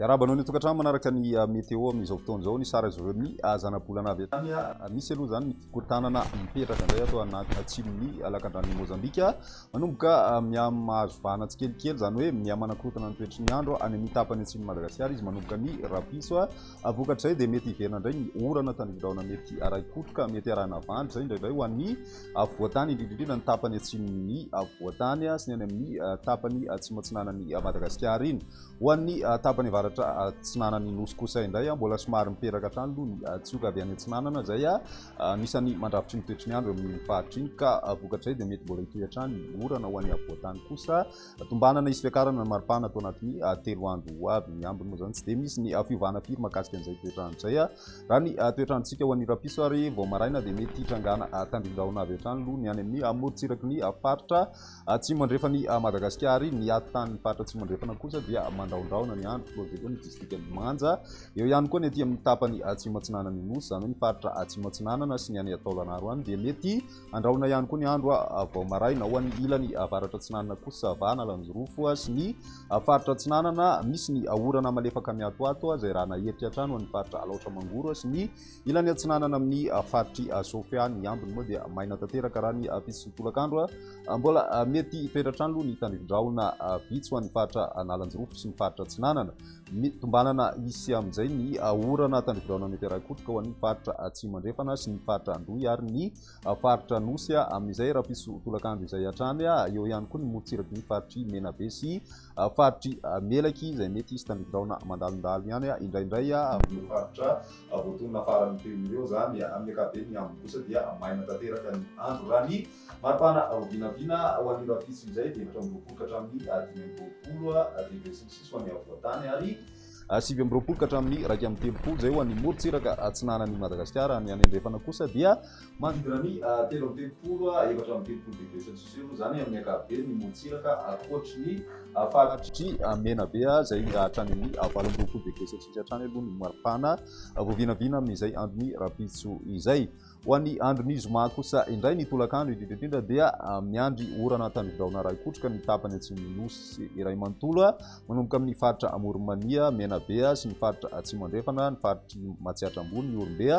Iarabanao ny tokantrano manaraka ny météo amin'izao fotoan'izao ny sara izao ny zana-bolana avy etany misy aloha zany ny fikorontanana mipetraka indray atao anaty atsimon'ny lakan-drano Mozambika manomboka miamahazo vahana tsikelikely zany hoe miamanakorotana ny toetry ny andro any amin'ny tapany atsimon'ny Madagasikara izy manomboka ny rapiso vokatrizay dia mety hiverina indray ny orana tandrivondraona mety araikotroka mety arahana vandry zay indraindray ho an'ny voatany indrindrindrindra ny tapany atsimon'ny voatany sy ny any amin'ny tapany atsimo atsinanan'ny Madagasikara iny ho an'ny tapany avaratra atsinanan'ny nosy kosa indray mbola somary miperaka hatrany aloha ny tsioka avy any atsinanana zay anisany mandrafitry ny toetry ny andro amin'ny faritra iny ka vokatrizay dia mety mbola hitohy hatrany ny orana ho an'ny voatany kosa tombanana isy fiakarana ny maripana atao anatin'ny 3 andro avy ny ambiny moa zany tsy dia misy ny fiovana firy mahakasika an'izay toetrandro zay raha ny toetrandrontsika ho an'ny rapiso ary vao maraina dia mety hitrangana tandrindahona avy hatrany aloha ny any amin'ny amorontsiraky ny faritra tsy mandrefa ny Madagasikara ny atany ny faritra tsy mandrefana kosa dia mandraondraona ny andro floa ny distrikta Manja eo ihany koa ny aty amin'ny tapany atsimo atsinanana ny nosy zany hoe ny faritra atsimo atsinanana sy ny any Taolagnaro any dia mety andraona ihany koa ny andro vao maraina ho an'ny ilany avaratra atsinanana kosa Savana Lanjorofo sy ny faritra atsinanana misy ny orana malefaka miatoato zay raha naheritry hatrany ho an'ny faritra Alaotra Mangoro sy ny ilany atsinanana amin'ny faritry Sofia ny ambiny moa dia maina tanteraka raha ny fitsotolakandro mbola mety hipetratrany aloha ny tandrivondraona vitsy ho an'ny faritra Nalanjorofo sy ny faritra atsinanana tombanana isy amin'izay ny orana tandrivondraona mety araikotroka ho an'ny faritra atsimo andrefana sy ny faritra Andoy ary ny faritra Nosy amin'izay rapiso tolakandro izay hatrany eo ihany koa ny morotsiraky ny faritry Menabe sy faritry Melaky izay mety isy tandrivondraona mandalondalo ihany indraindray amin'ny faritra voatonona farany teo ireo zany amin'ny ankapobeny ny ambiny kosa dia maina tanteraka ny andro raha ny maripana vinavina ho an'ny rapiso izay dia 7 hatramin'ny 5 degré celsius ho an'ny avoatany ary 7 ka hatramin'ny 2 zay ho an'ny morotsiraka atsinanan'ny Madagasikara ny any andrefana kosa dia manodidina ny 13 degré celsius eo zany amin'ny ankapobeny ny morotsiraka ankoatry ny faritry Menabe zay hatrany amin'ny 18 degré celsius hatrany aloha ny maripana voavinavina amin'izay andron'ny rapiso izay ho an'ny andron'ny zoma kosa indray ny tolakandro indrindrindrindra dia miandry orana tandrivondraona raikotroka ny tapany atsimon'ny nosy iray manontolo manomboka amin'ny faritra Amoronmania Menabe sy ny faritra atsimo andrefana ny faritry Matsiatra Ambony ny Orombe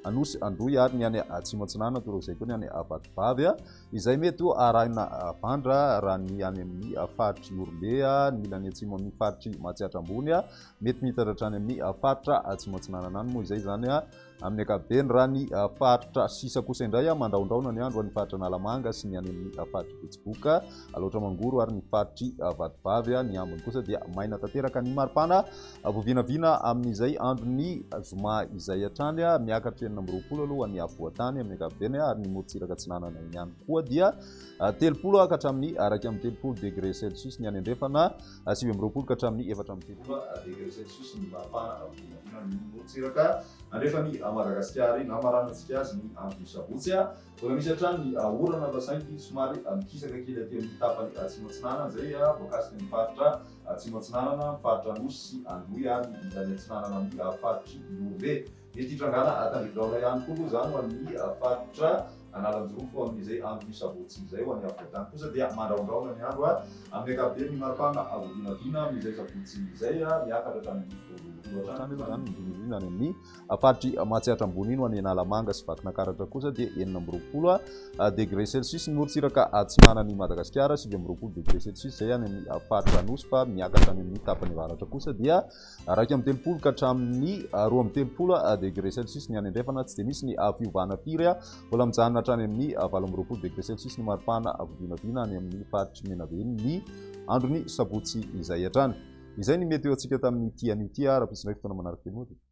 Anosy Andoy ary ny any atsimo atsinanana toro izay koa ny any Vatovavy izay mety ho arahina vandra raha ny any amin'ny faritry Orombe ny ilany atsimo amin'ny faritry Matsiatra Ambony mety mitatratra any amin'ny faritra atsimo atsinanana any moa izay zany amin'ny ankapobeny raha ny faritra sisa kosa indray mandraondraona ny andro any faritra Nalamanga sy ny any amin'ny faritry Betsiboka Alaotra Mangoro ary ny faritry Vatovavy ny ambiny kosa dia maina tanteraka ny maripana voavinavina amin'izay andron'ny zoma izay hatrany miakatra 20 aloha ny voatany amin'ny ankapobeny ary ny morotsiraka atsinanana iny ihany koa dia 30 ka hatramin'ny 1 degré celsius ny any andrefana 20 ka hatramin'ny 4 degré celsius ny maripana voavinavina ny morotsiraka andrefany Madagasikara iny amaranantsika azy ny andro sabotsy mbola misy hatrany ny orana basaingy somary mikisaka kely aty amin'ny tapany atsimo atsinanana zay voakasika ny faritra atsimo atsinanana faritra Nosy sy Andoy ary ilany atsinanana amin'ny faritry Orombe mety hitrangana tandrivondraona ihany koa aloha zany ho an'ny faritra Nalanjorofo amin'izay andro sabotsy izay ho an'ny avoatany kosa dia mandraondraona ny andro amin'ny ankapobeny ny maripana voavinavina amin'izay sabotsy izay miakatra hatramin'ny any amin'ny faritry Matsiatra Ambony iny ho an'ny Nalamanga sy Vakinakaratra kosa dia 19 degré celsius ny morotsiraka atsinanan'ny Madagasikara 20 degré celsius zay any amin'ny faritra Nosy fa miakatra any amin'ny tapany avaratra kosa dia 30 ka hatramin'ny 12 degré celsius ny any andrefana tsy dia misy ny fiovana firy mbola mijanona hatrany amin'ny 18 degré celsius ny maripana voavinavina any amin'ny faritry Menabe ny androny sabotsy izay hatrany izay ny mety eo antsika tamin'ny ity an'ity raha pisindray fotoana manaraka moa.